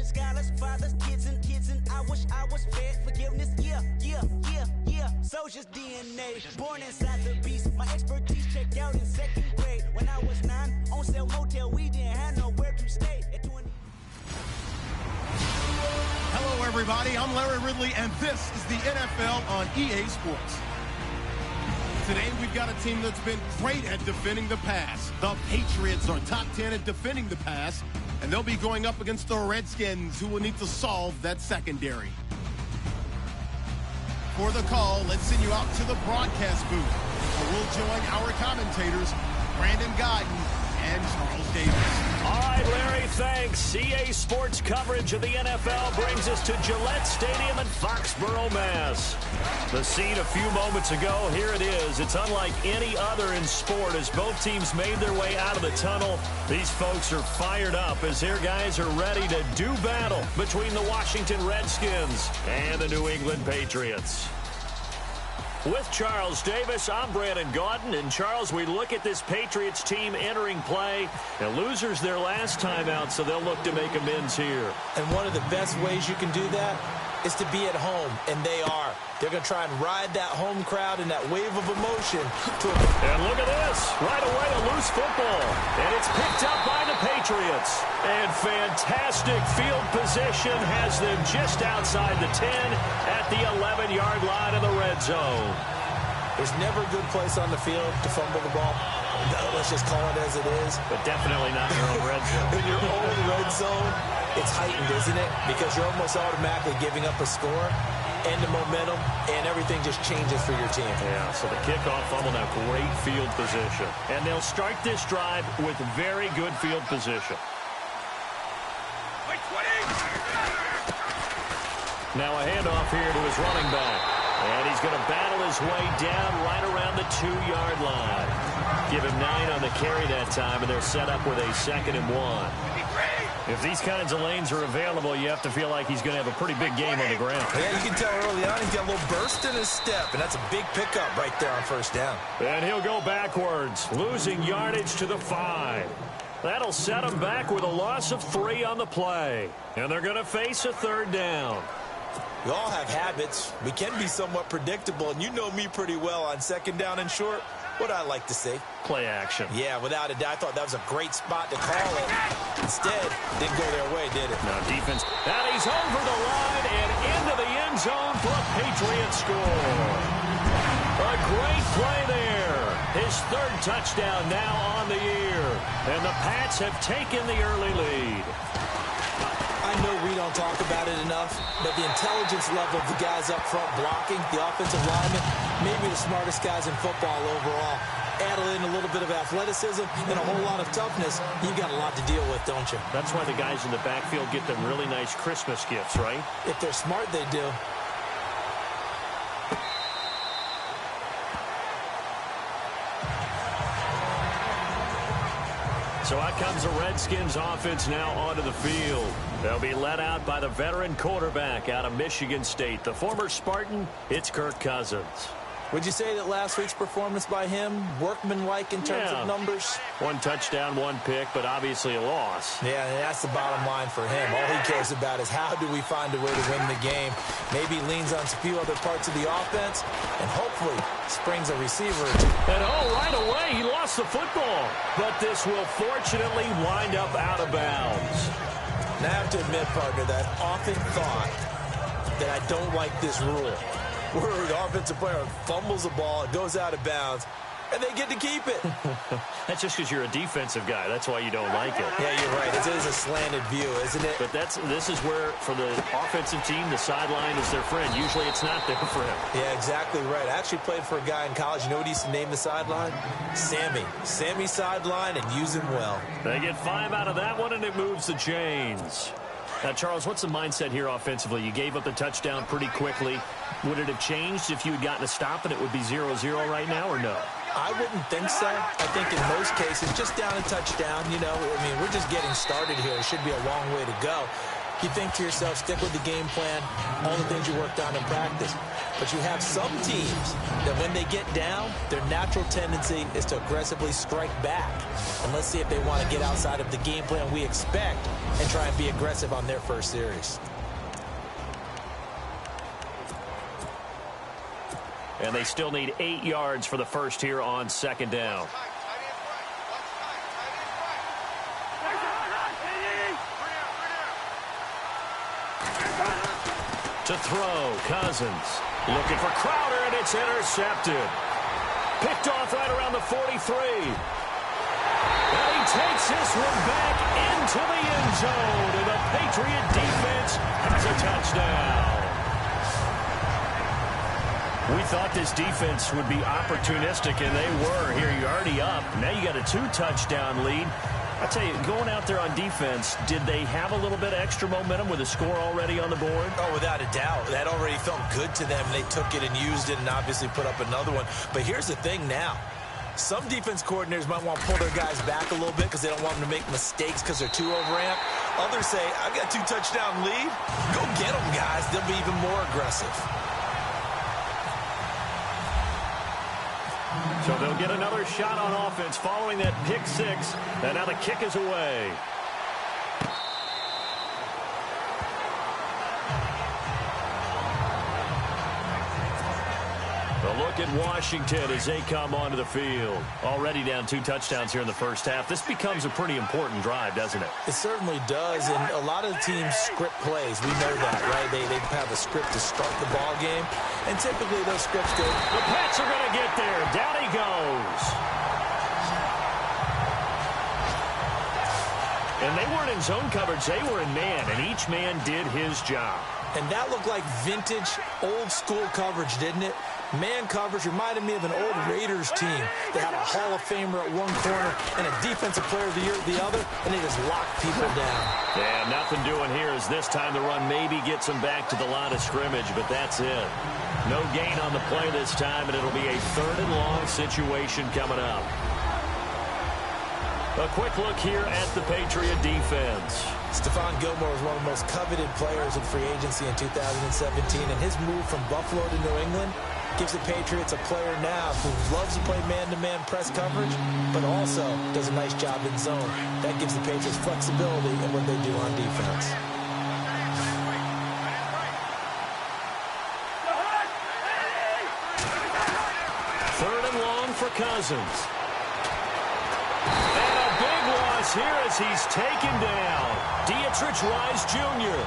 Teachers, scholars, fathers, kids, and I wish I was fed forgiveness. Yeah. Soldier's DNA, born inside the beast. My expertise checked out in second grade. When I was 9, on sale motel, we didn't have nowhere to stay. At 20. Hello, everybody. I'm Larry Ridley, and this is the NFL on EA Sports. Today, we've got a team that's been great at defending the pass. The Patriots are top 10 at defending the pass, and they'll be going up against the Redskins, who will need to solve that secondary. For the call, let's send you out to the broadcast booth, where we'll join our commentators, Brandon Guyton and Charles Davis. All right, Larry, thanks. EA Sports coverage of the NFL brings us to Gillette Stadium in Foxborough, Mass. The scene a few moments ago, here it is. It's unlike any other in sport as both teams made their way out of the tunnel. These folks are fired up as their guys are ready to do battle between the Washington Redskins and the New England Patriots. With Charles Davis, I'm Brandon Guyton. And Charles, we look at this Patriots team entering play. The losers their last time out, so they'll look to make amends here. And one of the best ways you can do that is to be at home, and they are. They're going to try and ride that home crowd and that wave of emotion. And look at this. Right away, a loose football. And it's picked up by the Patriots. And fantastic field position has them just outside the 10 at the 11-yard line of the red zone. There's never a good place on the field to fumble the ball. Let's just call it as it is. But definitely not in your own red zone. In your own red zone, it's heightened, isn't it? Because you're almost automatically giving up a score and the momentum, and everything just changes for your team. Yeah, so the kickoff fumble, now great field position. And they'll start this drive with very good field position. Now a handoff here to his running back. And he's going to battle his way down right around the 2-yard line. Give him 9 on the carry that time, and they're set up with a 2nd and 1. If these kinds of lanes are available, you have to feel like he's going to have a pretty big game on the ground. Yeah, you can tell early on he's got a little burst in his step, and that's a big pickup right there on first down. And he'll go backwards, losing yardage to the 5. That'll set him back with a loss of 3 on the play. And they're going to face a 3rd down. We all have habits. We can be somewhat predictable, and you know me pretty well on 2nd down and short. What I like to say? Play action. Yeah, without a doubt. I thought that was a great spot to call it. Instead, didn't go their way, did it? No, defense. And he's over the line and into the end zone for a Patriots score. A great play there. His 3rd touchdown now on the year. And the Pats have taken the early lead. I know we don't talk about it enough, but the intelligence level of the guys up front blocking, the offensive linemen, maybe the smartest guys in football overall. Add in a little bit of athleticism and a whole lot of toughness, you've got a lot to deal with, don't you? That's why the guys in the backfield get them really nice Christmas gifts, right? If they're smart, they do. So out comes the Redskins offense now onto the field. They'll be led out by the veteran quarterback out of Michigan State. The former Spartan, it's Kirk Cousins. Would you say that last week's performance by him, workmanlike in terms of numbers? 1 touchdown, 1 pick, but obviously a loss. Yeah, and that's the bottom line for him. All he cares about is how do we find a way to win the game. Maybe leans on a few other parts of the offense, and hopefully springs a receiver or 2. And right away, he lost the football. But this will fortunately wind up out of bounds. And I have to admit, partner, that I've often thought that I don't like this rule, where the offensive player fumbles the ball, it goes out of bounds, and they get to keep it. That's just because you're a defensive guy. That's why you don't like it. Yeah, you're right. It is a slanted view, isn't it? But this is where, for the offensive team, the sideline is their friend. Usually it's not their friend. Yeah, exactly right. I actually played for a guy in college. You know what he used to name the sideline? Sammy. Sammy sideline, and use him well. They get 5 out of that one, and it moves the chains. Now, Charles, what's the mindset here offensively? You gave up the touchdown pretty quickly. Would it have changed if you had gotten a stop and it would be 0-0 right now, or no? I wouldn't think so. I think in most cases, just down a touchdown, you know, I mean, we're just getting started here. It should be a long way to go. you think to yourself, stick with the game plan, all the things you worked on in practice. But you have some teams that when they get down, their natural tendency is to aggressively strike back. And let's see if they want to get outside of the game plan we expect and try and be aggressive on their first series. And they still need 8 yards for the first here on second down. To throw, Cousins. Looking for Crowder, and it's intercepted. Picked off right around the 43. And he takes this one back into the end zone, and the Patriot defense has a touchdown. We thought this defense would be opportunistic, and they were. Here, you're already up. Now you got a 2-touchdown lead. I tell you, going out there on defense, did they have a little bit of extra momentum with a score already on the board? Oh, without a doubt. That already felt good to them. They took it and used it and obviously put up another one. But here's the thing now. Some defense coordinators might want to pull their guys back a little bit because they don't want them to make mistakes because they're too overamped. Others say, I've got a 2-touchdown lead. Go get them, guys. They'll be even more aggressive. So they'll get another shot on offense following that pick six. And now the kick is away. A look at Washington as they come onto the field. Already down 2 touchdowns here in the first half. This becomes a pretty important drive, doesn't it? It certainly does, and a lot of the teams script plays. We know that, right? They have a script to start the ball game, and typically those scripts go. The Pats are going to get there. Down he goes. And they weren't in zone coverage. They were in man, and each man did his job. And that looked like vintage, old-school coverage, didn't it? Man coverage reminded me of an old Raiders team. They had a Hall of Famer at one corner and a Defensive Player of the Year at the other, and they just locked people down. Yeah, nothing doing here as this time the run maybe gets them back to the line of scrimmage, but that's it. No gain on the play this time, and it'll be a 3rd and long situation coming up. A quick look here at the Patriot defense. Stephon Gilmore was one of the most coveted players in free agency in 2017, and his move from Buffalo to New England gives the Patriots a player now who loves to play man-to-man press coverage, but also does a nice job in zone. That gives the Patriots flexibility in what they do on defense. Third and long for Cousins. And a big loss here as he's taken down. Dietrich Wise Jr.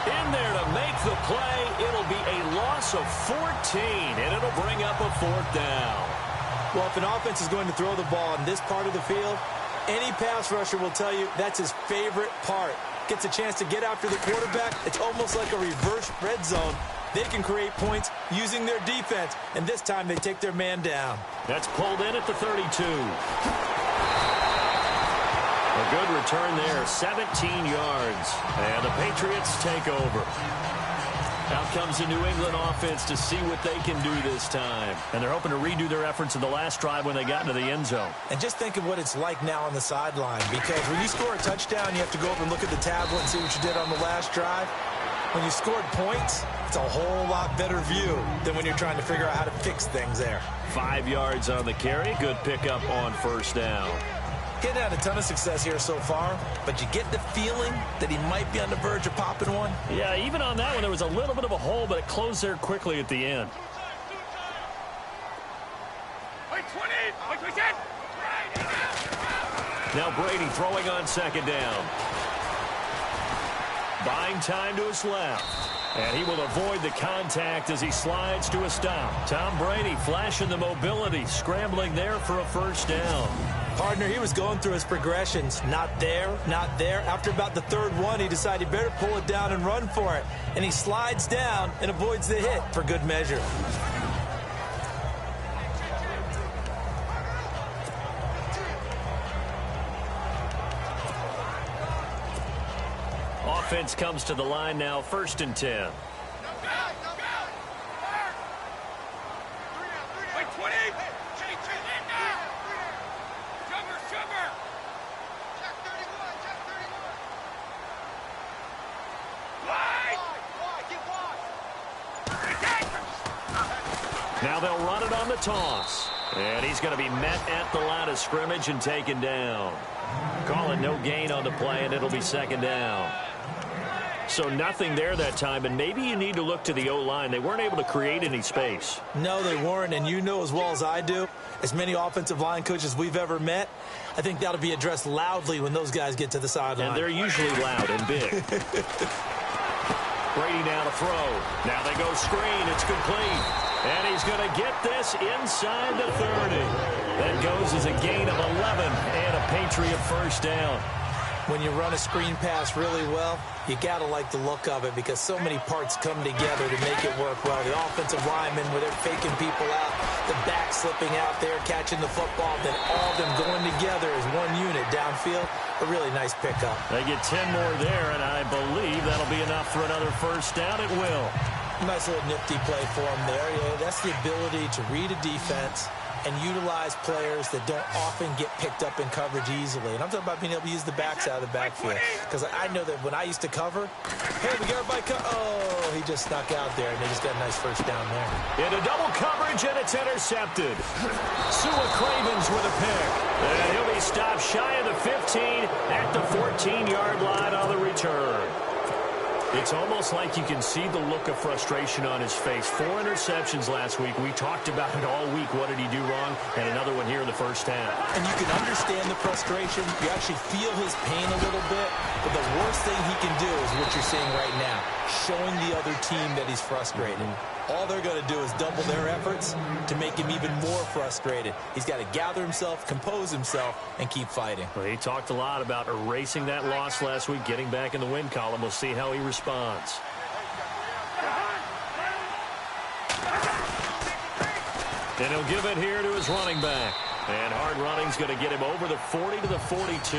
in there to make the play. It'll be a loss of 14, and it'll bring up a 4th down. Well, if an offense is going to throw the ball in this part of the field, any pass rusher will tell you that's his favorite part. Gets a chance to get after the quarterback. It's almost like a reverse red zone. They can create points using their defense, and this time they take their man down. That's pulled in at the 32. A good return there, 17 yards. And the Patriots take over. Out comes the New England offense to see what they can do this time. And they're hoping to redo their efforts in the last drive when they got into the end zone. And just think of what it's like now on the sideline, because when you score a touchdown, you have to go over and look at the tablet and see what you did on the last drive. When you scored points, it's a whole lot better view than when you're trying to figure out how to fix things there. 5 yards on the carry. Good pickup on 1st down. Getting had a ton of success here so far, but you get the feeling that he might be on the verge of popping one. Yeah, even on that one, there was a little bit of a hole, but it closed there quickly at the end. Now Brady throwing on 2nd down. Buying time to his left. And he will avoid the contact as he slides to a stop. Tom Brady flashing the mobility, scrambling there for a 1st down. Partner, he was going through his progressions. Not there, not there. After about the 3rd one, he decided he better pull it down and run for it. And he slides down and avoids the hit for good measure. Offense comes to the line now, 1st and 10. Now they'll run it on the toss. And he's going to be met at the line of scrimmage and taken down. Calling no gain on the play, and it'll be second down. So nothing there that time, and maybe you need to look to the O-line. They weren't able to create any space. No, they weren't, and you know as well as I do, as many offensive line coaches we've ever met, I think that'll be addressed loudly when those guys get to the sideline. And they're usually loud and big. Brady now to throw. Now they go screen. It's complete. And he's going to get this inside the 30. That goes as a gain of 11 and a Patriot first down. When you run a screen pass really well, you got to like the look of it because so many parts come together to make it work well. The offensive linemen, where they're faking people out, the back slipping out there, catching the football, then all of them going together as one unit downfield. A really nice pickup. They get 10 more there, and I believe that'll be enough for another first down. It will. Nice little nifty play for him there. Yeah, that's the ability to read a defense and utilize players that don't often get picked up in coverage easily. And I'm talking about being able to use the backs out of the backfield. Because I know that when I used to cover, hey, we got everybody oh, he just snuck out there, and they just got a nice first down there. Into double coverage, and it's intercepted. Sua Cravens with a pick. And he'll be stopped shy of the 15 at the 14-yard line on the return. It's almost like you can see the look of frustration on his face. 4 interceptions last week. We talked about it all week. What did he do wrong? And another one here in the first half. And you can understand the frustration. You actually feel his pain a little bit. But the worst thing he can do is what you're seeing right now, showing the other team that he's frustrated. All they're going to do is double their efforts to make him even more frustrated. He's got to gather himself, compose himself, and keep fighting. Well, he talked a lot about erasing that loss last week, getting back in the win column. We'll see how he responds. And he'll give it here to his running back. And hard running's going to get him over the 40 to the 42.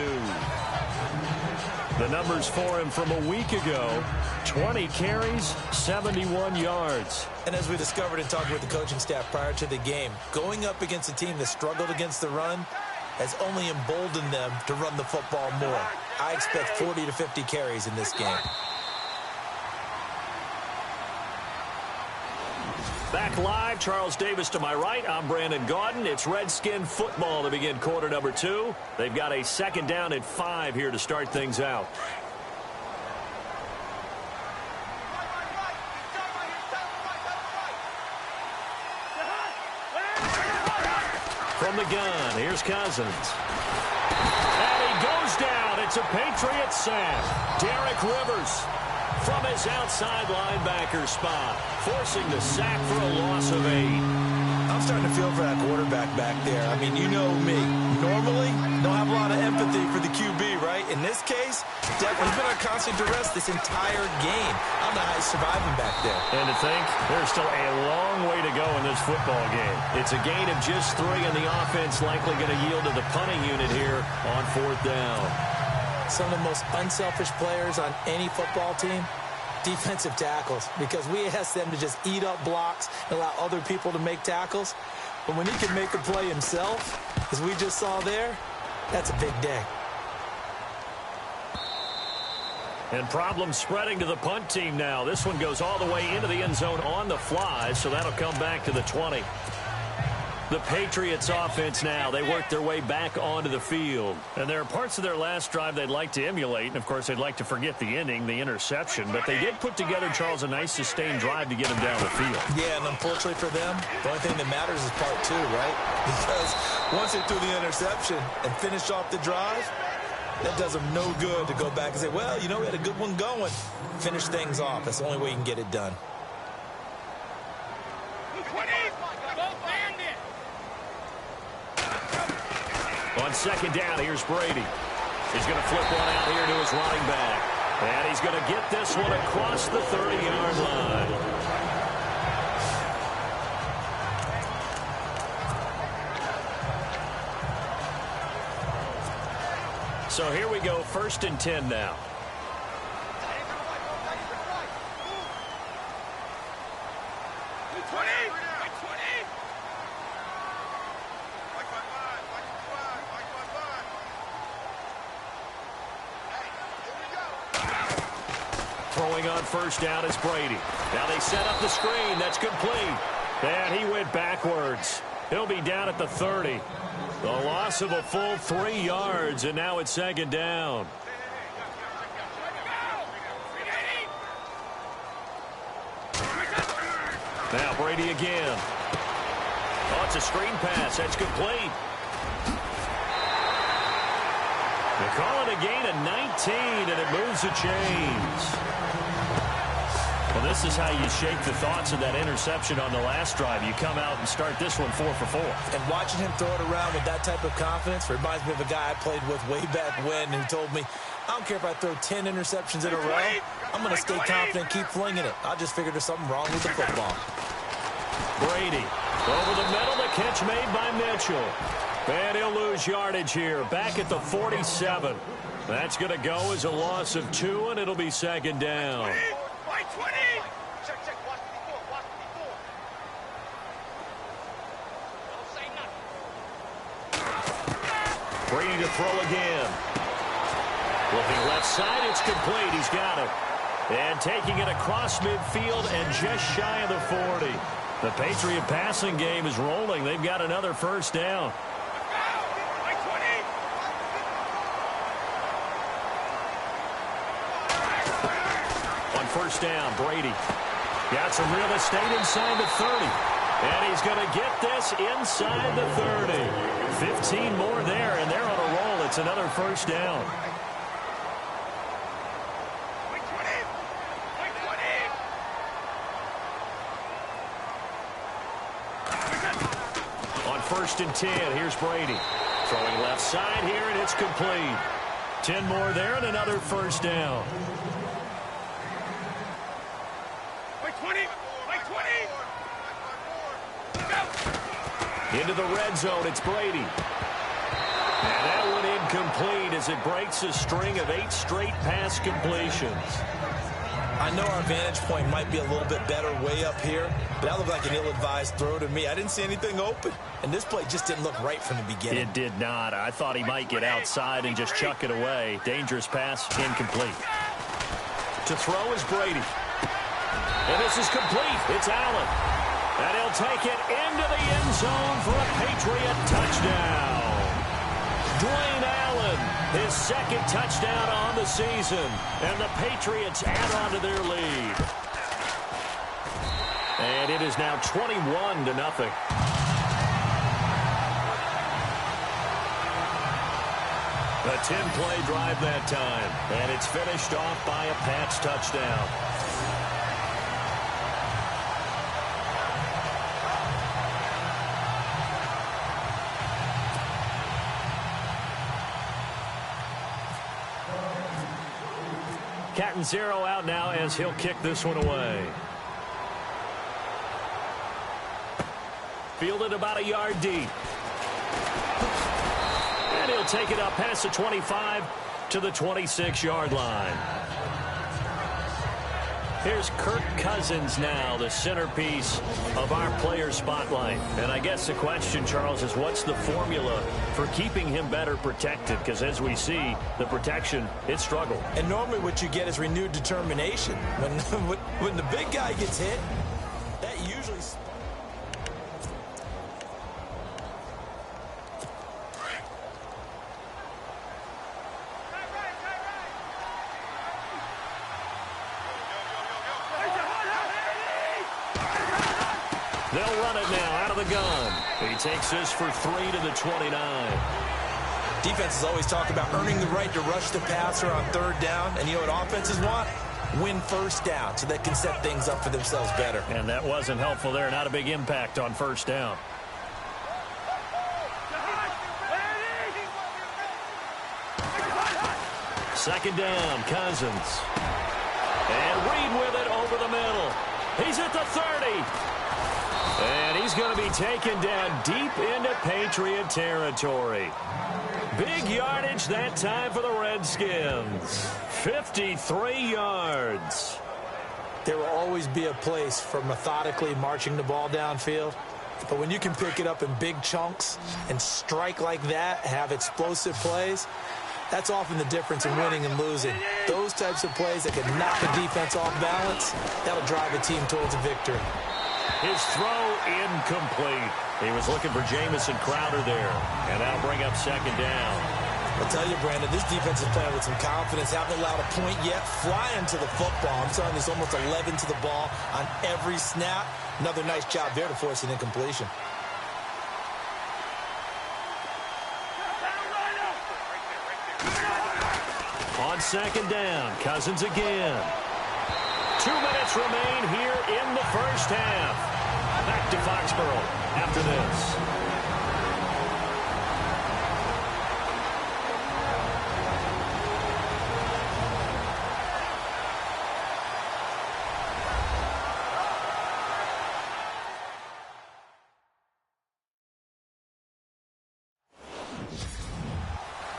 The numbers for him from a week ago, 20 carries, 71 yards. And as we discovered in talking with the coaching staff prior to the game, going up against a team that struggled against the run has only emboldened them to run the football more. I expect 40 to 50 carries in this game. Back live, Charles Davis to my right. I'm Brandon Gaudin. It's Redskin football to begin quarter number 2. They've got a second down at 5 here to start things out. From the gun, here's Cousins. And he goes down. It's a Patriot sack. Derek Rivers from his outside linebacker spot, forcing the sack for a loss of 8. I'm starting to feel for that quarterback back there. I mean, you know me. Normally, don't have a lot of empathy for the QB, right? In this case, definitely been on constant duress this entire game. I don't know how he's surviving back there. And to think, there's still a long way to go in this football game. It's a gain of just 3, and the offense likely going to yield to the punting unit here on 4th down. Some of the most unselfish players on any football team, defensive tackles, because we ask them to just eat up blocks and allow other people to make tackles. But when he can make a play himself, as we just saw there, that's a big day. And problems spreading to the punt team now. This one goes all the way into the end zone on the fly, so that'll come back to the 20. The Patriots offense now, they work their way back onto the field. And there are parts of their last drive they'd like to emulate. And, of course, they'd like to forget the ending, the interception. But they did put together, Charles, a nice sustained drive to get them down the field. Yeah, and unfortunately for them, the only thing that matters is part 2, right? Because once they threw the interception and finished off the drive, that does them no good to go back and say, well, you know, we had a good one going. Finish things off. That's the only way you can get it done. On second down, here's Brady. He's going to flip one out here to his running back. And he's going to get this one across the 30-yard line. So here we go, 1st and 10 now. Throwing on 1st down is Brady. Now they set up the screen. That's complete. And he went backwards. He'll be down at the 30. The loss of a full 3 yards, and now it's second down. Now Brady again. Oh, it's a screen pass. That's complete. They call it a gain of 19, and it moves the chains. Well, this is how you shake the thoughts of that interception on the last drive. You come out and start this one 4 for 4. And watching him throw it around with that type of confidence reminds me of a guy I played with way back when who told me, I don't care if I throw 10 interceptions in a row. I'm going to stay confident, keep flinging it. I just figured there's something wrong with the football. Brady over the middle, the catch made by Mitchell. And he'll lose yardage here, back at the 47. That's going to go as a loss of 2, and it'll be second down. Brady to throw again. Looking left side, it's complete. He's got it. And taking it across midfield and just shy of the 40. The Patriot passing game is rolling. They've got another first down. On first down, Brady got some real estate inside the 30. And he's going to get this inside the 30. 15 more there, and they're on a roll. It's another first down. On first and 10, here's Brady. Throwing left side here, and it's complete. 10 more there, and another first down. Into the red zone, it's Brady. And that one incomplete as it breaks a string of 8 straight pass completions. I know our vantage point might be a little bit better way up here, but that looked like an ill-advised throw to me. I didn't see anything open, and this play just didn't look right from the beginning. It did not. I thought he might get outside and just chuck it away. Dangerous pass, incomplete. To throw is Brady. And this is complete. It's Allen. And he'll take it into the end zone for a Patriot touchdown. Dwayne Allen, his second touchdown on the season. And the Patriots add on to their lead. And it is now 21-0. A 10-play drive that time. And it's finished off by a Pats touchdown. Catanzaro out now as he'll kick this one away. Fielded about a yard deep. And he'll take it up past the 25 to the 26-yard line. Here's Kirk Cousins now, the centerpiece of our player spotlight. And I guess the question, Charles, is what's the formula for keeping him better protected? Because as we see, the protection, it struggled. And normally what you get is renewed determination. When the big guy gets hit, that usually... They'll run it now out of the gun. He takes this for 3 to the 29. Defenses always talk about earning the right to rush the passer on third down. And you know what offenses want? Win first down so they can set things up for themselves better. And that wasn't helpful there. Not a big impact on first down. Second down, Cousins. And Reed with it over the middle. He's at the 30. And he's going to be taken down deep into Patriot territory. Big yardage that time for the Redskins. 53 yards. There will always be a place for methodically marching the ball downfield. But when you can pick it up in big chunks and strike like that, have explosive plays, that's often the difference in winning and losing. Those types of plays that can knock a defense off balance, that'll drive a team towards a victory. His throw incomplete. He was looking for Jamison Crowder there, and that'll bring up second down. I'll tell you, Brandon, this defense is playing with some confidence. Haven't allowed a point yet. Flying to the football. I'm telling you, it's almost 11 to the ball on every snap. Another nice job there to force an incompletion. On second down, Cousins again. 2 minutes remain here in the first half. Back to Foxborough after this.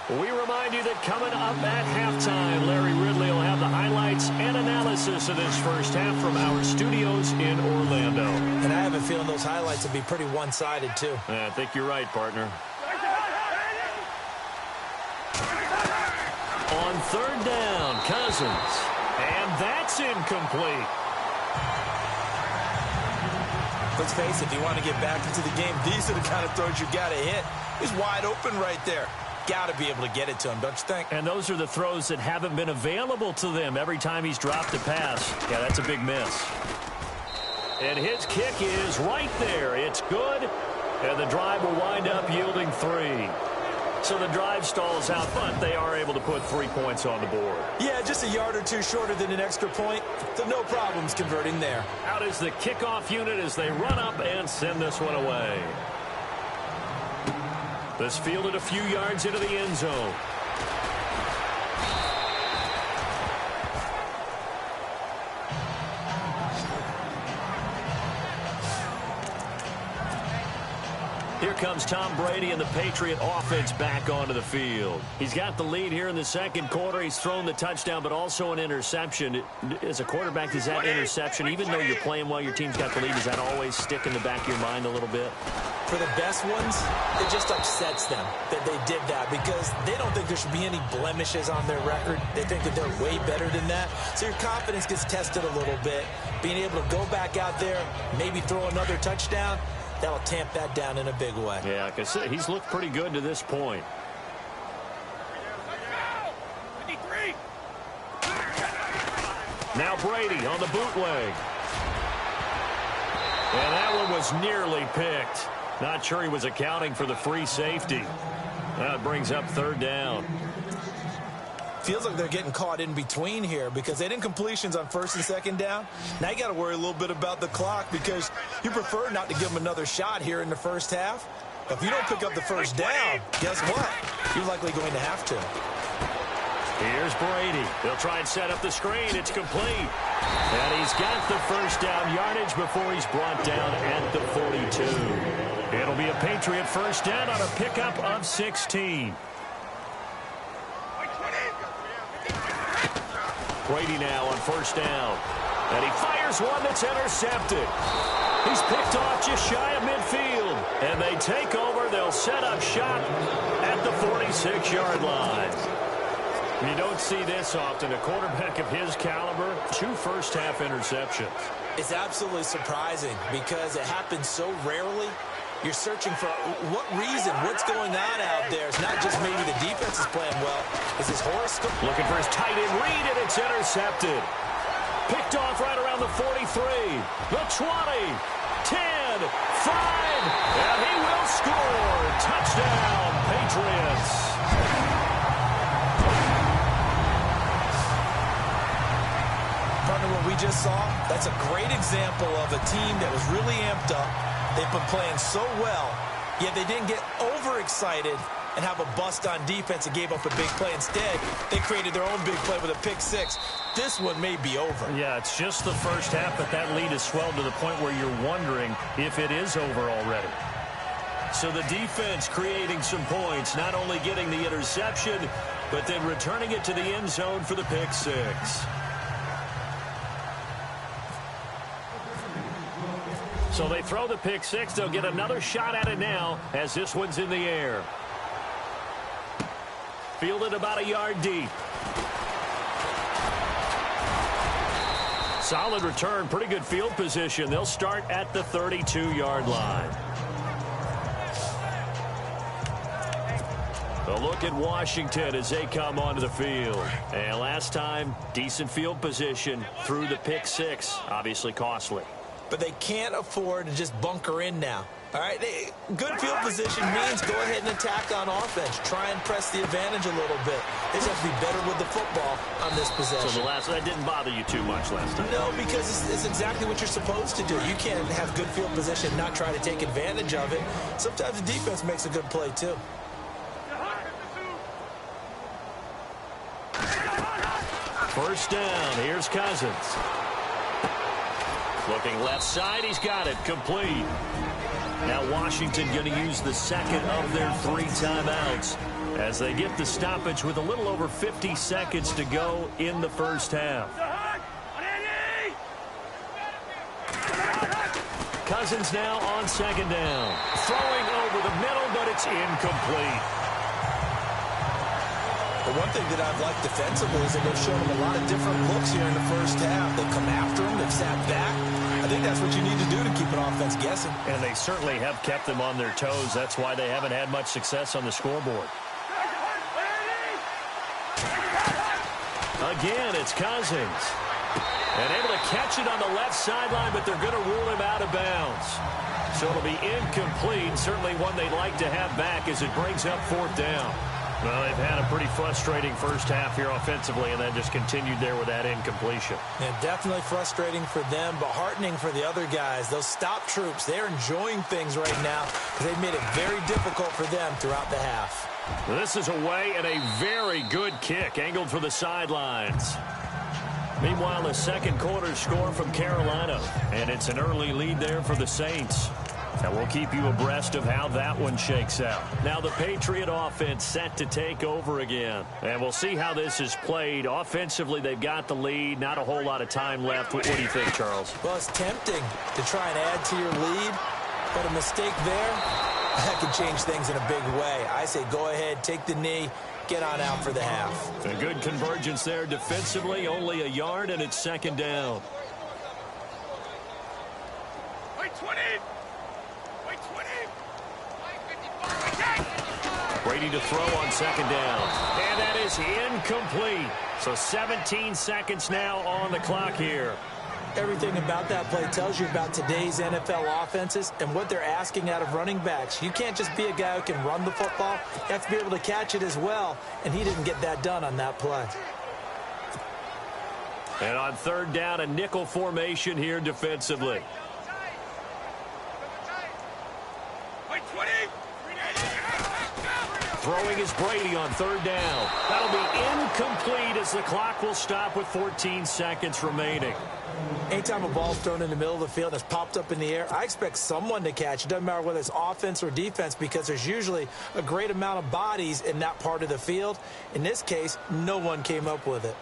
We remind you that coming up at halftime, Larry Ridley will have the highlights and analysis of this first half from our studios in Orlando. And I have a feeling those highlights will be pretty one-sided, too. I think you're right, partner. On third down, Cousins. And that's incomplete. Let's face it, if you want to get back into the game, these are the kind of throws you got to hit. He's wide open right there. Got to be able to get it to him, don't you think? And those are the throws that haven't been available to them every time he's dropped a pass. Yeah, that's a big miss. And his kick is right there. It's good. And the drive will wind up yielding 3. So the drive stalls out, but they are able to put 3 points on the board. Yeah, just a yard or two shorter than an extra point. So no problems converting there. Out is the kickoff unit as they run up and send this one away. This fielded a few yards into the end zone. Here comes Tom Brady and the Patriot offense back onto the field. He's got the lead here in the second quarter. He's thrown the touchdown, but also an interception. As a quarterback, is that interception, even though you're playing well, your team's got the lead, does that always stick in the back of your mind a little bit? For the best ones, it just upsets them that they did that because they don't think there should be any blemishes on their record. They think that they're way better than that. So your confidence gets tested a little bit. Being able to go back out there, maybe throw another touchdown, that'll tamp that down in a big way. Yeah, like I said, he's looked pretty good to this point. Now Brady on the bootleg. And that one was nearly picked. Not sure he was accounting for the free safety. That brings up third down. Feels like they're getting caught in between here because they didn't completions on first and second down. Now you got to worry a little bit about the clock because you prefer not to give them another shot here in the first half. But if you don't pick up the first down, guess what? You're likely going to have to. Here's Brady. They'll try and set up the screen. It's complete. And he's got the first down yardage before he's brought down at the 42. It'll be a Patriot first down on a pickup of 16. Brady now on first down. And he fires one that's intercepted. He's picked off just shy of midfield. And they take over. They'll set up shop at the 46-yard line. You don't see this often. A quarterback of his caliber, 2 first-half interceptions. It's absolutely surprising because it happens so rarely. You're searching for what reason, what's going on out there. It's not just maybe the defense is playing well. Is his horoscope? Looking for his tight end read, and it's intercepted. Picked off right around the 43, the 20, 10, 5, and he will score. Touchdown, Patriots. Partner, what we just saw, that's a great example of a team that was really amped up. They've been playing so well, yet they didn't get overexcited and have a bust on defense and gave up a big play. Instead, they created their own big play with a pick six. This one may be over. Yeah, it's just the first half, but that lead has swelled to the point where you're wondering if it is over already. So the defense creating some points, not only getting the interception, but then returning it to the end zone for the pick six. So they throw the pick six. They'll get another shot at it now as this one's in the air. Fielded about a yard deep. Solid return, pretty good field position. They'll start at the 32-yard line. A look at Washington as they come onto the field. And last time, decent field position through the pick six. Obviously costly. But they can't afford to just bunker in now. All right, good field position means go ahead and attack on offense. Try and press the advantage a little bit. They just have to be better with the football on this possession. So that didn't bother you too much last time? No, because it's exactly what you're supposed to do. You can't have good field position and not try to take advantage of it. Sometimes the defense makes a good play, too. First down, here's Cousins. Looking left side, he's got it, complete. Now Washington going to use the second of their 3 timeouts as they get the stoppage with a little over 50 seconds to go in the first half. Cousins now on second down. Throwing over the middle, but it's incomplete. The one thing that I've liked defensively is that they've shown him a lot of different looks here in the first half. They've come after him. They've sat back. I think that's what you need to do to keep an offense guessing. And they certainly have kept them on their toes. That's why they haven't had much success on the scoreboard. Again, it's Cousins. And able to catch it on the left sideline, but they're going to rule him out of bounds. So it'll be incomplete. Certainly one they'd like to have back as it brings up fourth down. Well, they've had a pretty frustrating first half here offensively, and then just continued there with that incompletion. And definitely frustrating for them, but heartening for the other guys. Those stop troops, they're enjoying things right now because they've made it very difficult for them throughout the half. This is away and a very good kick, angled for the sidelines. Meanwhile, the second quarter score from Carolina, and it's an early lead there for the Saints. And we'll keep you abreast of how that one shakes out. Now the Patriot offense set to take over again. And we'll see how this is played. Offensively, they've got the lead. Not a whole lot of time left. What do you think, Charles? Well, it's tempting to try and add to your lead. But a mistake there, that could change things in a big way. I say go ahead, take the knee, get on out for the half. A good convergence there defensively. Only a yard, and it's second down. Wait, 20! Brady to throw on second down. And that is incomplete. So 17 seconds now on the clock here. Everything about that play tells you about today's NFL offenses and what they're asking out of running backs. You can't just be a guy who can run the football. You have to be able to catch it as well, and he didn't get that done on that play. And on third down, a nickel formation here defensively. Throwing is Brady on third down. That'll be incomplete as the clock will stop with 14 seconds remaining. Anytime a ball's thrown in the middle of the field and it's popped up in the air, I expect someone to catch it. Doesn't matter whether it's offense or defense because there's usually a great amount of bodies in that part of the field. In this case, no one came up with it.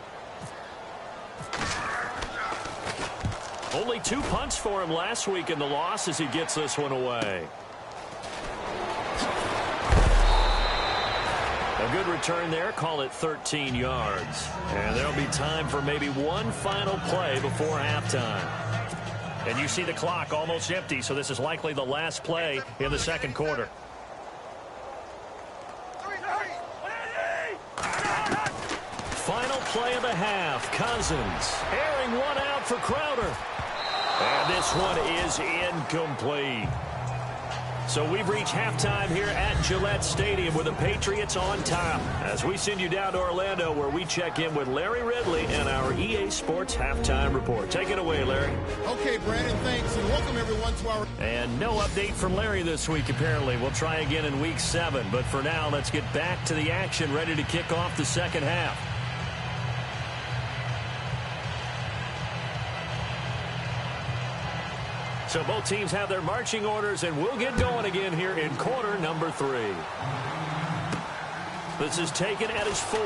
Only 2 punts for him last week in the loss as he gets this one away. A good return there. Call it 13 yards. And there'll be time for maybe one final play before halftime. And you see the clock almost empty, so this is likely the last play in the second quarter. Final play of the half. Cousins airing one out for Crowder. And this one is incomplete. So we've reached halftime here at Gillette Stadium with the Patriots on top. As we send you down to Orlando where we check in with Larry Ridley and our EA Sports Halftime Report. Take it away, Larry. Okay, Brandon, thanks, and welcome everyone to our... And no update from Larry this week, apparently. We'll try again in Week 7. But for now, let's get back to the action, ready to kick off the second half. So both teams have their marching orders, and we'll get going again here in quarter number 3. This is taken at his 4.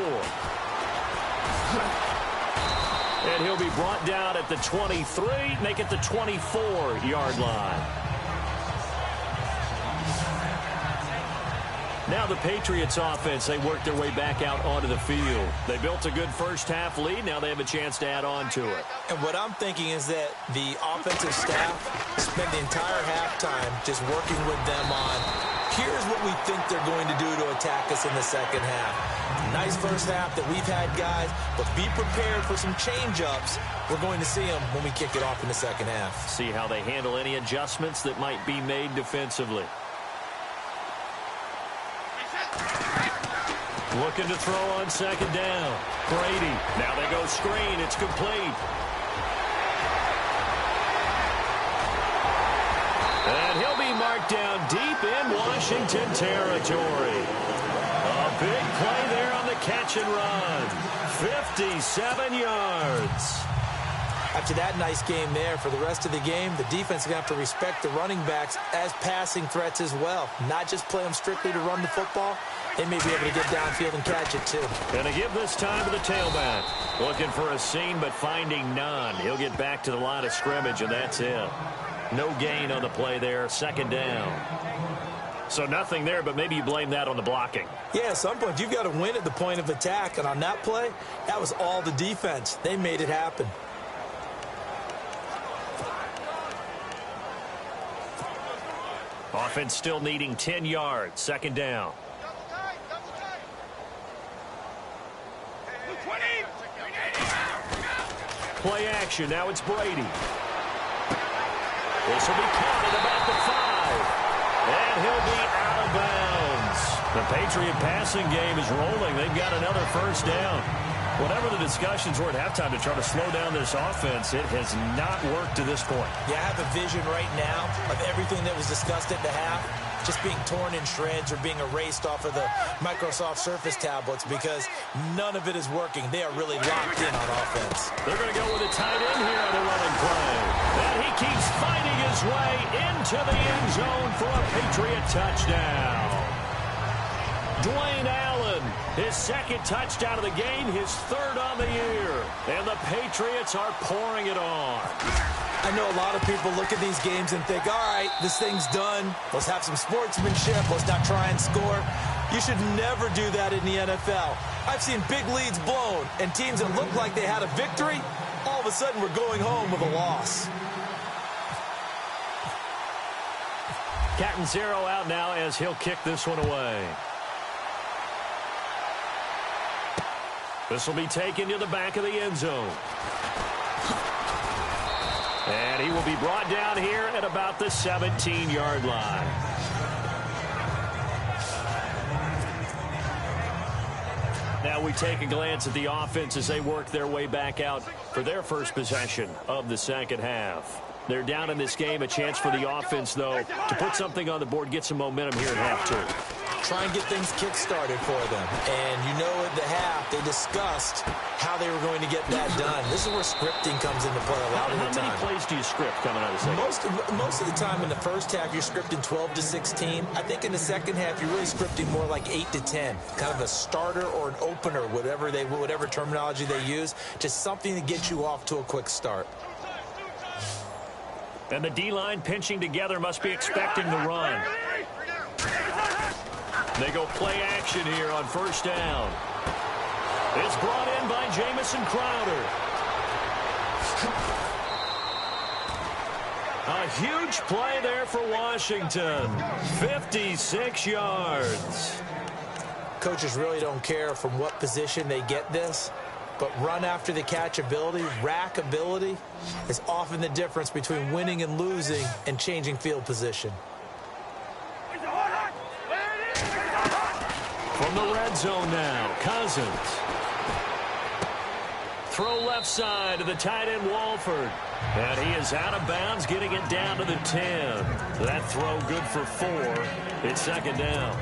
And he'll be brought down at the 23, make it the 24-yard line. Now the Patriots offense, they work their way back out onto the field. They built a good first-half lead. Now they have a chance to add on to it. And what I'm thinking is that the offensive staff spent the entire halftime just working with them on, here's what we think they're going to do to attack us in the second half. Nice first half that we've had, guys, but be prepared for some change-ups. We're going to see them when we kick it off in the second half. See how they handle any adjustments that might be made defensively. Looking to throw on second down. Brady. Now they go screen. It's complete. And he'll be marked down deep in Washington territory. A big play there on the catch and run. 57 yards. After that nice game there, for the rest of the game, the defense is going to have to respect the running backs as passing threats as well. Not just play them strictly to run the football. They may be able to get downfield and catch it, too. Going to give this time to the tailback. Looking for a seam, but finding none. He'll get back to the line of scrimmage, and that's it. No gain on the play there. Second down. So nothing there, but maybe you blame that on the blocking. Yeah, at some point, you've got to win at the point of attack. And on that play, that was all the defense. They made it happen. Offense still needing 10 yards. Second down. Play action. Now it's Brady. This will be caught at about the 5. And he'll be out of bounds. The Patriot passing game is rolling. They've got another first down. Whatever the discussions were at halftime to try to slow down this offense, it has not worked to this point. Yeah, I have a vision right now of everything that was discussed at the half just being torn in shreds or being erased off of the Microsoft Surface tablets because none of it is working. They are really locked in on offense. They're going to go with a tight end here on the running play. And he keeps fighting his way into the end zone for a Patriot touchdown. Dwayne Allen, his second touchdown of the game, his third on the year. And the Patriots are pouring it on. I know a lot of people look at these games and think, all right, this thing's done. Let's have some sportsmanship. Let's not try and score. You should never do that in the NFL. I've seen big leads blown, and teams that looked like they had a victory, all of a sudden we're going home with a loss. Catanzaro out now as he'll kick this one away. This will be taken to the back of the end zone. And he will be brought down here at about the 17-yard line. Now we take a glance at the offense as they work their way back out for their first possession of the second half. They're down in this game. A chance for the offense, though, to put something on the board, get some momentum here at half two. Try and get things kick-started for them. And you know at the half, they discussed how they were going to get that done. This is where scripting comes into play a lot of the time. How many plays do you script coming out of the second? Most of the time in the first half, you're scripting 12 to 16. I think in the second half, you're really scripting more like 8 to 10. Kind of a starter or an opener, whatever terminology they use. Just something to get you off to a quick start. And the D-line pinching together must be expecting the run. They go play action here on first down. It's brought in by Jamison Crowder. A huge play there for Washington. 56 yards. Coaches really don't care from what position they get this, but run after the catch ability, rack ability, is often the difference between winning and losing and changing field position. From the red zone now, Cousins. Throw left side to the tight end, Walford. And he is out of bounds, getting it down to the 10. That throw good for 4. It's second down.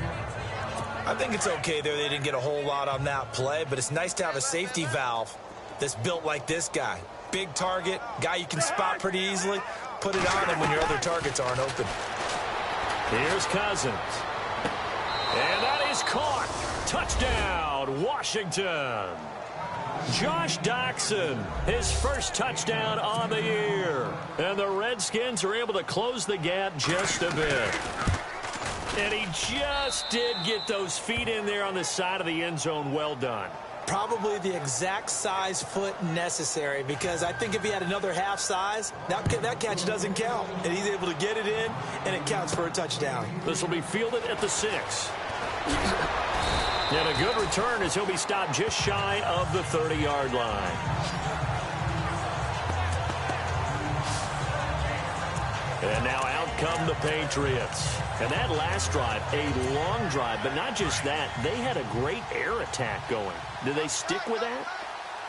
I think it's okay there. They didn't get a whole lot on that play, but it's nice to have a safety valve that's built like this guy. Big target, guy you can spot pretty easily. Put it on him when your other targets aren't open. Here's Cousins. And that is caught. Touchdown, Washington. Josh Doctson, his first touchdown on the year. And the Redskins are able to close the gap just a bit. And he just did get those feet in there on the side of the end zone. Well done. Probably the exact size foot necessary, because I think if he had another half size, that catch doesn't count. And he's able to get it in, and it counts for a touchdown. This will be fielded at the 6. And a good return as he'll be stopped just shy of the 30-yard line. And now out come the Patriots. And that last drive, a long drive, but not just that. They had a great air attack going. Do they stick with that?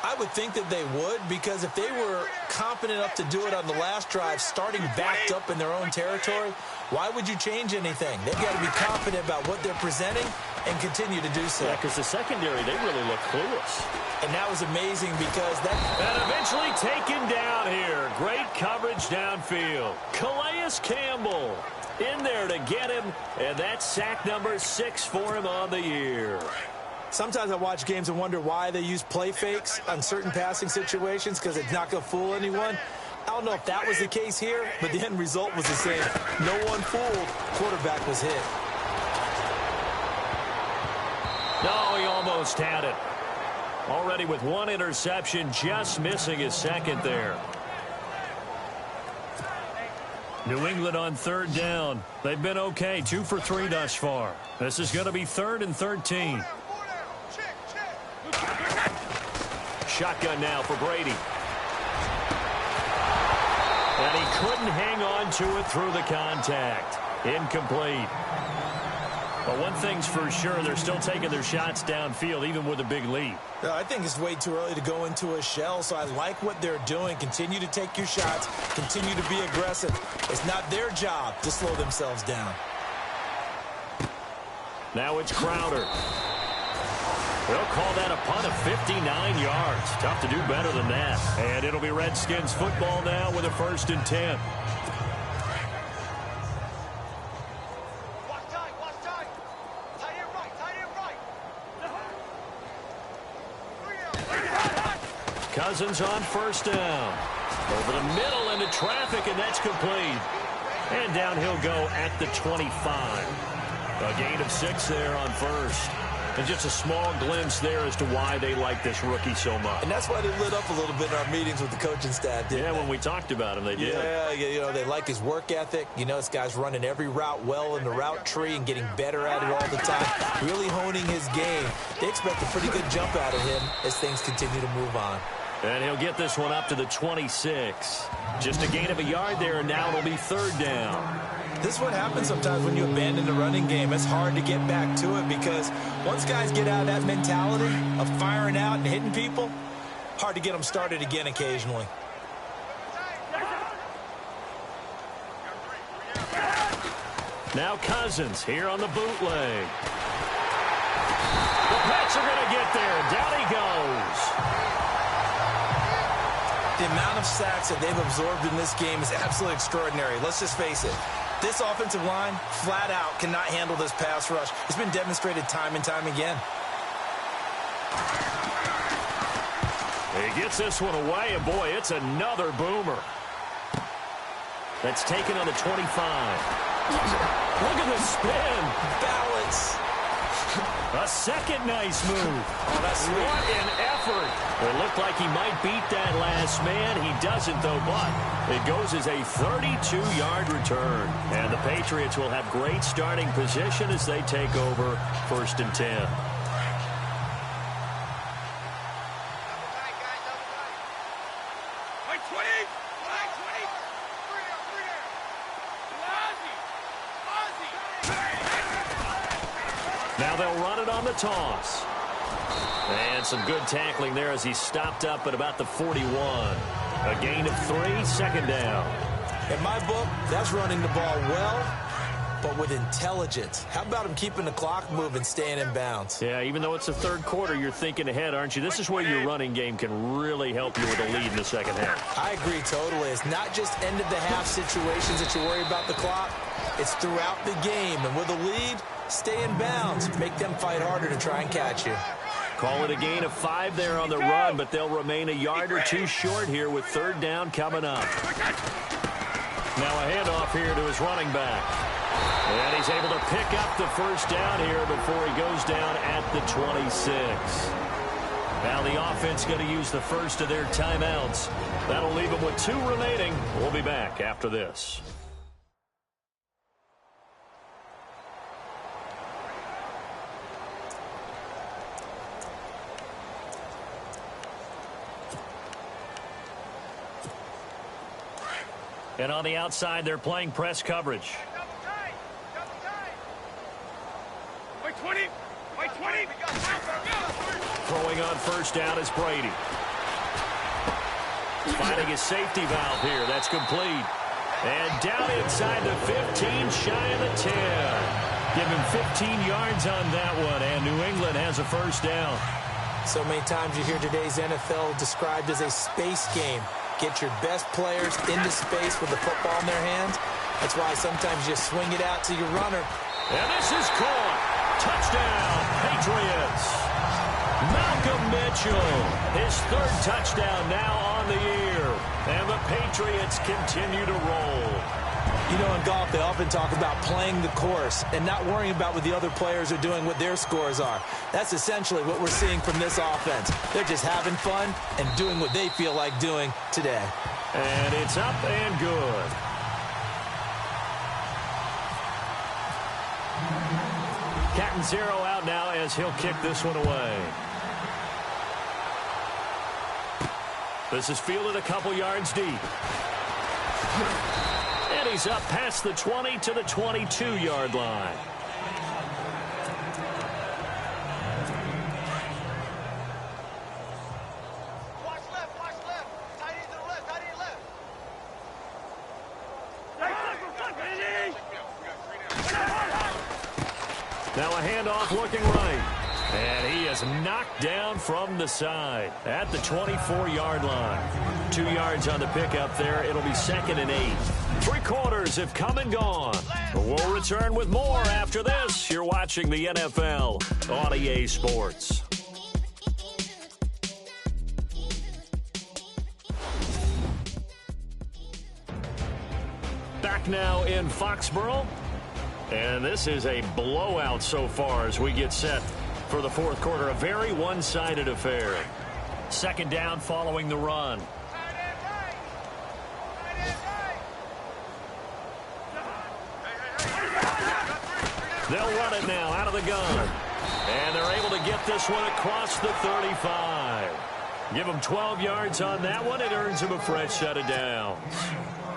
I would think that they would, because if they were confident enough to do it on the last drive, starting backed up in their own territory, why would you change anything? They've got to be confident about what they're presenting and continue to do so. Yeah, because the secondary, they really look clueless. And that was amazing because that... And eventually taken down here. Great coverage downfield. Calais Campbell in there to get him, and that's sack number 6 for him on the year. Sometimes I watch games and wonder why they use play fakes on certain passing situations, because it's not going to fool anyone. I don't know if that was the case here, but the end result was the same. No one fooled. Quarterback was hit. No, he almost had it. Already with one interception, just missing his second there. New England on 3rd down. They've been okay, 2 for 3 thus far. This is going to be 3rd and 13. Shotgun now for Brady. And he couldn't hang on to it through the contact. Incomplete. But one thing's for sure, they're still taking their shots downfield, even with a big lead. I think it's way too early to go into a shell, so I like what they're doing. Continue to take your shots. Continue to be aggressive. It's not their job to slow themselves down. Now it's Crowder. They'll call that a punt of 59 yards. Tough to do better than that. And it'll be Redskins football now with a 1st and 10. Cousins on 1st down. Over the middle into traffic, and that's complete. And down he'll go at the 25. A gain of 6 there on 1st. And just a small glimpse there as to why they like this rookie so much. And that's why they lit up a little bit in our meetings with the coaching staff, didn't they? When we talked about him, they did. Yeah, you know, they like his work ethic. You know, this guy's running every route well in the route tree and getting better at it all the time, really honing his game. They expect a pretty good jump out of him as things continue to move on. And he'll get this one up to the 26. Just a gain of a yard there, and now it'll be 3rd down. This is what happens sometimes when you abandon the running game. It's hard to get back to it because once guys get out of that mentality of firing out and hitting people, hard to get them started again occasionally. Now Cousins here on the bootleg. The Pats are going to get there. Down he goes. The amount of sacks that they've absorbed in this game is absolutely extraordinary. Let's just face it. This offensive line, flat out, cannot handle this pass rush. It's been demonstrated time and time again. He gets this one away, and boy, it's another boomer. That's taken on the 25. Look at the spin. Balance. A second nice move. Oh, that's sweet. What an effort. It looked like he might beat that last man. He doesn't, though, but it goes as a 32-yard return. And the Patriots will have great starting position as they take over 1st and 10. Now they'll run it on the toss. And some good tackling there as he stopped up at about the 41. A gain of 3, 2nd down. In my book, that's running the ball well, but with intelligence. How about him keeping the clock moving, staying in bounds? Yeah, even though it's the 3rd quarter, you're thinking ahead, aren't you? This is where your running game can really help you with a lead in the 2nd half. I agree totally. It's not just end-of-the-half situations that you worry about the clock. It's throughout the game. And with a lead, stay in bounds. Make them fight harder to try and catch you. Call it a gain of 5 there on the run, but they'll remain a yard or 2 short here with 3rd down coming up. Now a handoff here to his running back. And he's able to pick up the first down here before he goes down at the 26. Now the offense going to use the first of their timeouts. That'll leave them with 2 remaining. We'll be back after this. And on the outside, they're playing press coverage. Throwing on first down is Brady. Finding his safety valve here. That's complete. And down inside the 15, shy of the 10. Give him 15 yards on that one, and New England has a first down. So many times you hear today's NFL described as a space game. Get your best players into space with the football in their hands. That's why sometimes you swing it out to your runner. And this is caught. Touchdown, Patriots. Malcolm Mitchell, his 3rd touchdown now on the year. And the Patriots continue to roll. You know, in golf, they often talk about playing the course and not worrying about what the other players are doing, what their scores are. That's essentially what we're seeing from this offense. They're just having fun and doing what they feel like doing today. And it's up and good. Catanzaro out now as he'll kick this one away. This is fielded a couple yards deep. And he's up past the 20 to the 22-yard line. Watch left. Tight end to the left, tight end left. Now a handoff looking right. And he is knocked down from the side at the 24-yard line. 2 yards on the pickup there. It'll be 2nd and 8. 3 quarters have come and gone. We'll return with more after this. You're watching the NFL on EA Sports. Back now in Foxborough. And this is a blowout so far as we get set for the 4th quarter. A very one-sided affair. 2nd down following the run. They'll run it now out of the gun. And they're able to get this one across the 35. Give them 12 yards on that one. It earns them a fresh set of downs.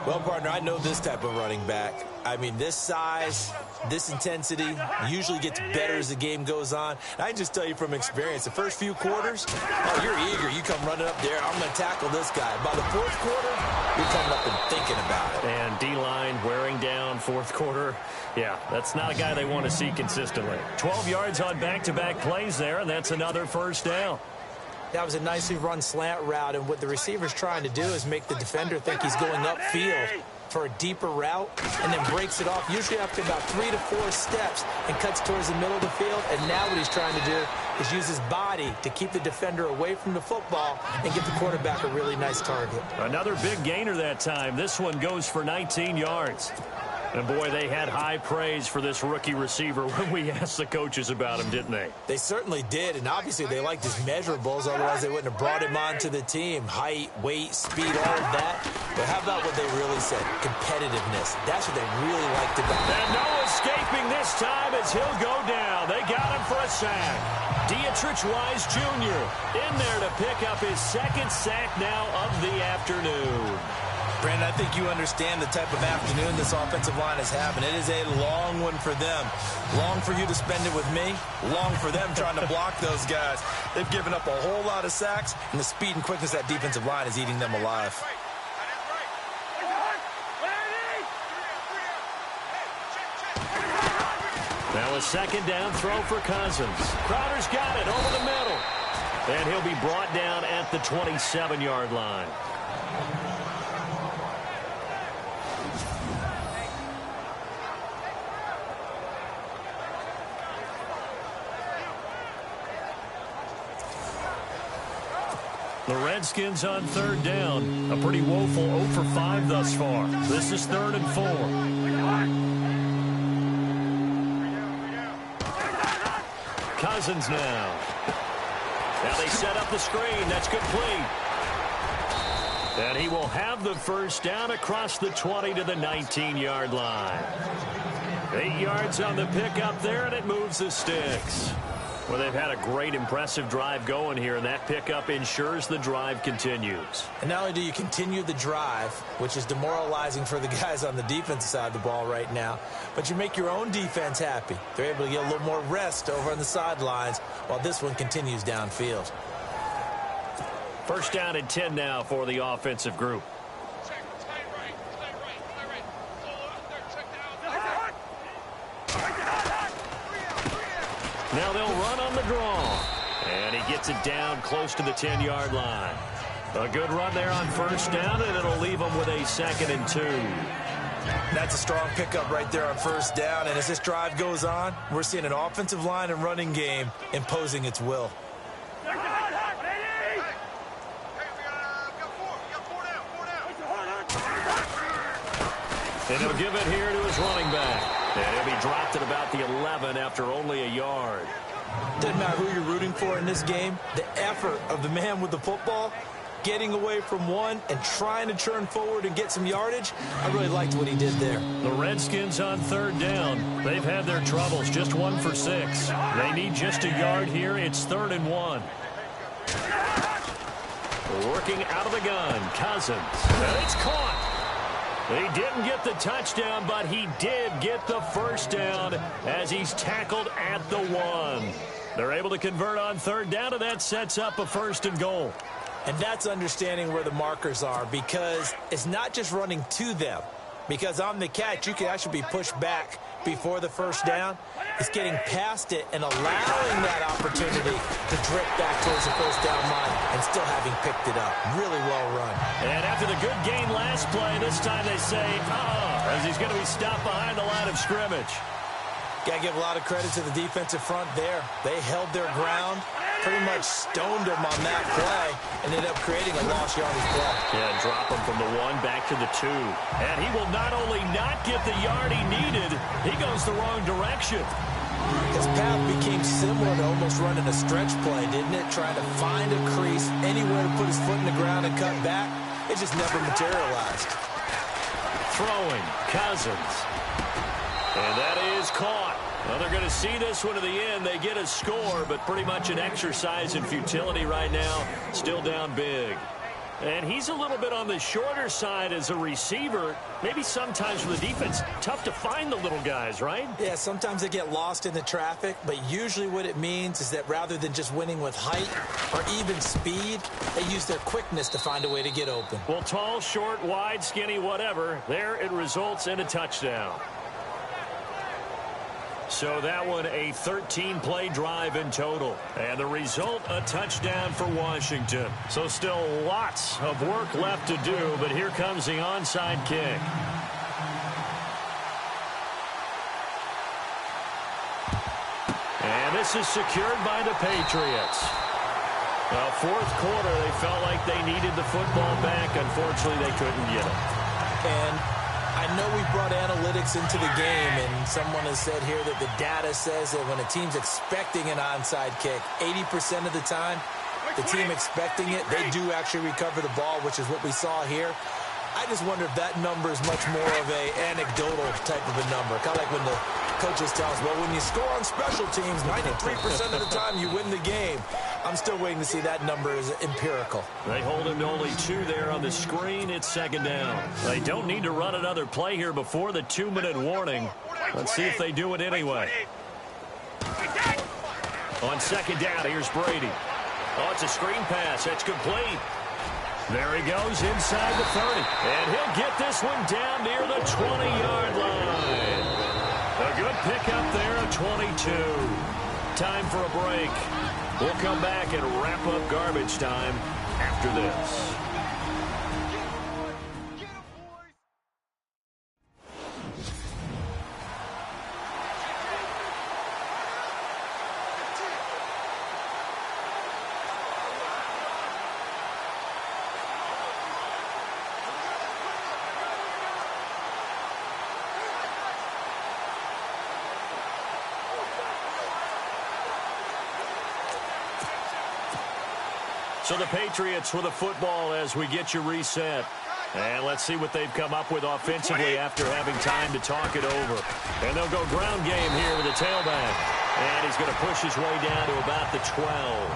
Well, partner, I know this type of running back. I mean, this size, this intensity usually gets better as the game goes on. And I can just tell you from experience, the first few quarters, oh, you're eager. You come running up there, I'm going to tackle this guy. By the 4th quarter, you're coming up and thinking about it. And D-line wearing down 4th quarter. Yeah, that's not a guy they want to see consistently. 12 yards on back-to-back plays there, and that's another first down. That was a nicely run slant route, and what the receiver's trying to do is make the defender think he's going upfield for a deeper route and then breaks it off, usually after about 3 to 4 steps, and cuts towards the middle of the field. And now what he's trying to do is use his body to keep the defender away from the football and give the quarterback a really nice target. Another big gainer that time. This one goes for 19 yards. And, boy, they had high praise for this rookie receiver when we asked the coaches about him, didn't they? They certainly did, and obviously they liked his measurables. Otherwise, they wouldn't have brought him onto the team. Height, weight, speed, all of that. But how about what they really said? Competitiveness. That's what they really liked about him. And no escaping this time as he'll go down. They got him for a sack. Dietrich Wise Jr. in there to pick up his 2nd sack now of the afternoon. Brandon, I think you understand the type of afternoon this offensive line is having. It is a long one for them. Long for you to spend it with me. Long for them trying to block those guys. They've given up a whole lot of sacks, and the speed and quickness of that defensive line is eating them alive. Now a 2nd down throw for Cousins. Crowder's got it over the middle. And he'll be brought down at the 27-yard line. The Redskins on 3rd down. A pretty woeful 0 for 5 thus far. This is 3rd and 4. Cousins now. Now they set up the screen. That's complete. And he will have the first down across the 20 to the 19-yard line. 8 yards on the pickup there, and it moves the sticks. Well, they've had a great, impressive drive going here, and that pickup ensures the drive continues. And not only do you continue the drive, which is demoralizing for the guys on the defensive side of the ball right now, but you make your own defense happy. They're able to get a little more rest over on the sidelines while this one continues downfield. First down and 10 now for the offensive group. Now they'll run on the draw. And he gets it down close to the 10-yard line. A good run there on first down, and it'll leave them with a 2nd and 2. That's a strong pickup right there on first down. And as this drive goes on, we're seeing an offensive line and running game imposing its will. And he'll give it here to his running back. And he'll be dropped at about the 11 after only a yard. Doesn't matter who you're rooting for in this game. The effort of the man with the football, getting away from one and trying to turn forward and get some yardage, I really liked what he did there. The Redskins on third down. They've had their troubles, just 1 for 6. They need just a yard here. It's 3rd and 1. Working out of the gun, Cousins. And it's caught. He didn't get the touchdown, but he did get the first down as he's tackled at the 1. They're able to convert on third down, and that sets up a 1st and goal. And that's understanding where the markers are, because it's not just running to them. Because on the catch, you can actually be pushed back before the first down. It's getting past it and allowing that opportunity to drift back towards the first down line and still having picked it up. Really well run. And after the good gain last play, this time they say, as he's going to be stopped behind the line of scrimmage. Got to give a lot of credit to the defensive front there. They held their ground, pretty much stoned him on that play, and ended up creating a lost yardage play. Yeah, drop him from the 1 back to the 2. And he will not only not get the yard he needed, he goes the wrong direction. His path became similar to almost running a stretch play, didn't it? Trying to find a crease, anywhere to put his foot in the ground and cut back. It just never materialized. Throwing, Cousins. And that is caught. Well, they're going to see this one to the end. They get a score, but pretty much an exercise in futility right now. Still down big. And he's a little bit on the shorter side as a receiver. Maybe sometimes for the defense, tough to find the little guys, right? Yeah, sometimes they get lost in the traffic, but usually what it means is that rather than just winning with height or even speed, they use their quickness to find a way to get open. Well, tall, short, wide, skinny, whatever, there it results in a touchdown. So that one, a 13-play drive in total. And the result, a touchdown for Washington. So still lots of work left to do, but here comes the onside kick. And this is secured by the Patriots. Well, fourth quarter, they felt like they needed the football back. Unfortunately, they couldn't get it. And I know we brought analytics into the game, and someone has said here that the data says that when a team's expecting an onside kick, 80% of the time, the team expecting it, they do actually recover the ball, which is what we saw here. I just wonder if that number is much more of an anecdotal type of a number. Kind of like when the coaches tell us, well, when you score on special teams, 93% of the time you win the game. I'm still waiting to see that number is empirical. They hold him to only 2 there on the screen. It's second down. They don't need to run another play here before the 2-minute warning. Let's see if they do it anyway. On second down, here's Brady. Oh, it's a screen pass. That's complete. There he goes inside the 30. And he'll get this one down near the 20-yard line. A good pickup there at 22. Time for a break. We'll come back and wrap up garbage time after this. So the Patriots with a football as we get you reset. And let's see what they've come up with offensively after having time to talk it over. And they'll go ground game here with the tailback. And he's going to push his way down to about the 12.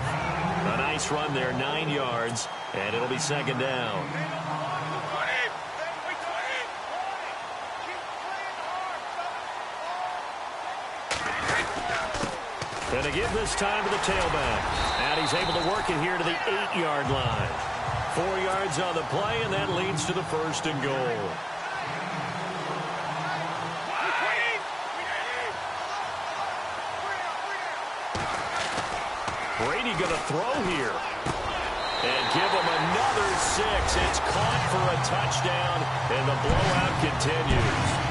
A nice run there, 9 yards. And it'll be second down. And to give this time to the tailback. And he's able to work it here to the 8-yard line. 4 yards on the play, and that leads to the first and goal. Brady going to throw here. And give him another 6. It's caught for a touchdown, and the blowout continues.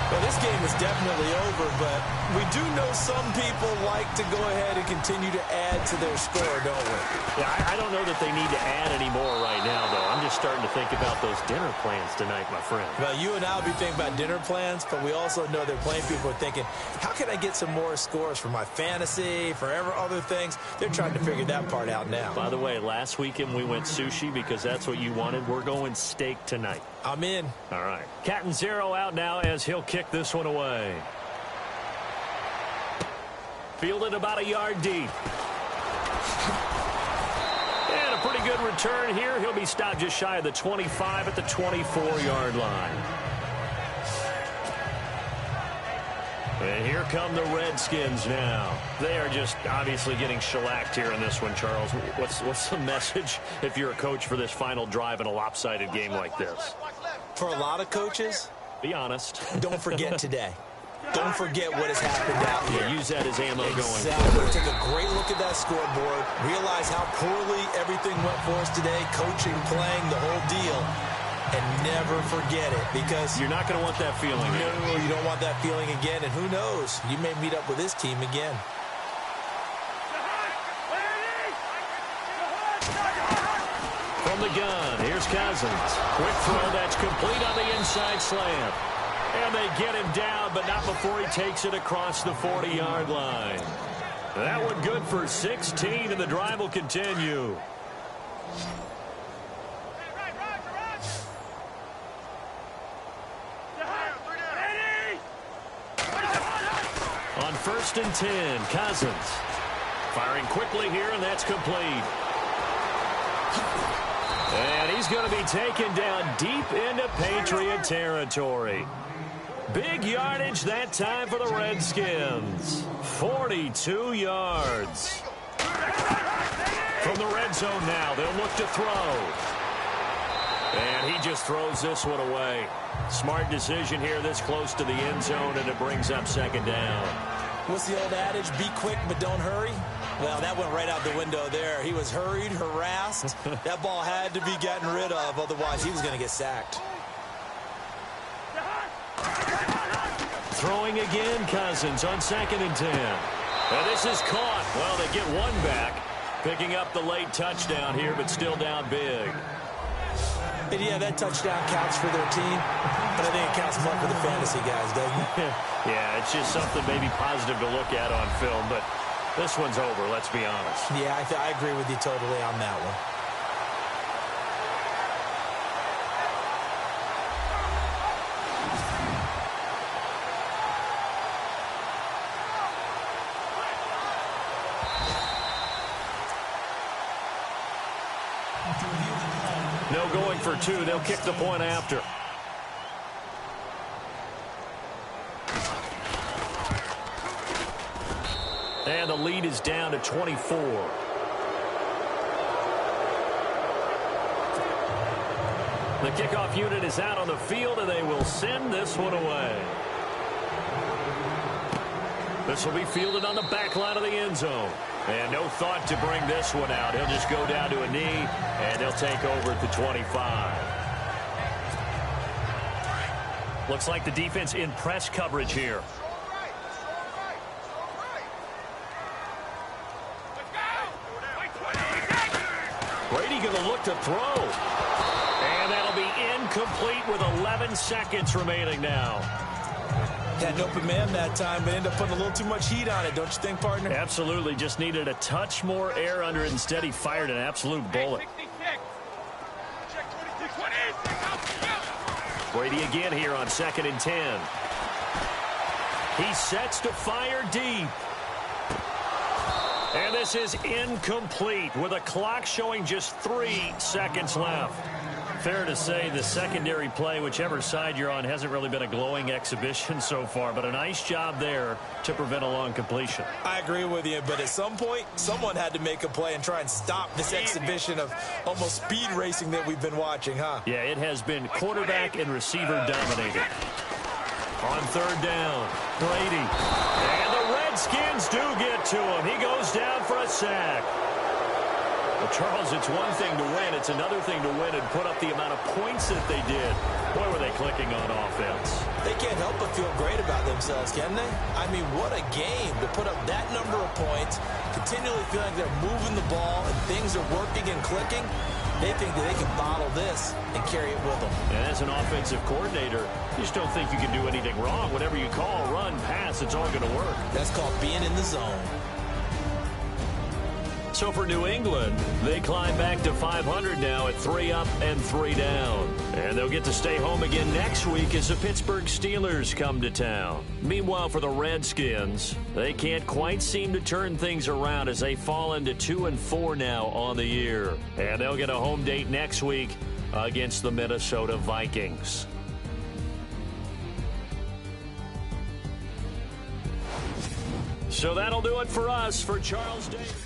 Well, this game is definitely over, but we do know some people like to go ahead and continue to add to their score, don't we? Yeah, I don't know that they need to add any more right now, though. I'm just starting to think about those dinner plans tonight, my friend. Well, you and I will be thinking about dinner plans, but we also know they're playing people are thinking, how can I get some more scores for my fantasy, for other things? They're trying to figure that part out now. By the way, last weekend we went sushi because that's what you wanted. We're going steak tonight. I'm in. All right. Cat and Zero out now as he'll kick this one away. Fielded about a yard deep. And a pretty good return here. He'll be stopped just shy of the 25 at the 24-yard line. And here come the Redskins now. They are just obviously getting shellacked here in this one, Charles. What's the message if you're a coach for this final drive in a lopsided game like this? For a lot of coaches, be honest. Don't forget today. Don't forget what has happened out here. Use that as ammo going forward. Take a great look at that scoreboard. Realize how poorly everything went for us today. Coaching, playing, the whole deal. And never forget it, because you're not going to want that feeling. No, you don't want that feeling again. And who knows? You may meet up with this team again. From the gun, here's Cousins. Quick throw that's complete on the inside slant. And they get him down, but not before he takes it across the 40-yard line. That one good for 16, and the drive will continue. On 1st and 10, Cousins. Firing quickly here, and that's complete. And he's going to be taken down deep into Patriot territory. Big yardage that time for the Redskins. 42 yards. From the red zone now, they'll look to throw. And he just throws this one away. Smart decision here this close to the end zone, and it brings up second down. What's the old adage? Be quick, but don't hurry. Well, that went right out the window there. He was hurried, harassed. That ball had to be gotten rid of, otherwise he was going to get sacked. Throwing again, Cousins on 2nd and 10. And this is caught. Well, they get one back. Picking up the late touchdown here, but still down big. And yeah, that touchdown counts for their team, but I think it counts more for the fantasy guys, doesn't it? Yeah, it's just something maybe positive to look at on film, but this one's over, let's be honest. Yeah, I agree with you totally on that one. No going for 2. They'll kick the point after. And the lead is down to 24. The kickoff unit is out on the field, and they will send this one away. This will be fielded on the back line of the end zone. And no thought to bring this one out. He'll just go down to a knee, and they'll take over at the 25. Looks like the defense in press coverage here. Brady going to look to throw. And that'll be incomplete with 11 seconds remaining now. Had an open man that time, but ended up putting a little too much heat on it, don't you think, partner? Absolutely. Just needed a touch more air under it. Instead, he fired an absolute bullet. Brady again here on 2nd and 10. He sets to fire deep. And this is incomplete with a clock showing just 3 seconds left. Fair to say the secondary play, whichever side you're on, hasn't really been a glowing exhibition so far, but a nice job there to prevent a long completion. I agree with you, but at some point, someone had to make a play and try and stop this exhibition of almost speed racing that we've been watching, huh? Yeah, it has been quarterback and receiver dominated. On 3rd down, Brady. And the Redskins do get to him. He goes down for a sack. Well, Charles, it's one thing to win. It's another thing to win and put up the amount of points that they did. Boy, were they clicking on offense. They can't help but feel great about themselves, can they? I mean, what a game to put up that number of points, continually feeling like they're moving the ball and things are working and clicking. They think that they can bottle this and carry it with them. And as an offensive coordinator, you just don't think you can do anything wrong. Whatever you call, run, pass, it's all going to work. That's called being in the zone. So for New England, they climb back to 500 now at 3 up and 3 down. And they'll get to stay home again next week as the Pittsburgh Steelers come to town. Meanwhile, for the Redskins, they can't quite seem to turn things around as they fall into 2-4 now on the year. And they'll get a home date next week against the Minnesota Vikings. So that'll do it for us. For Charles Davis.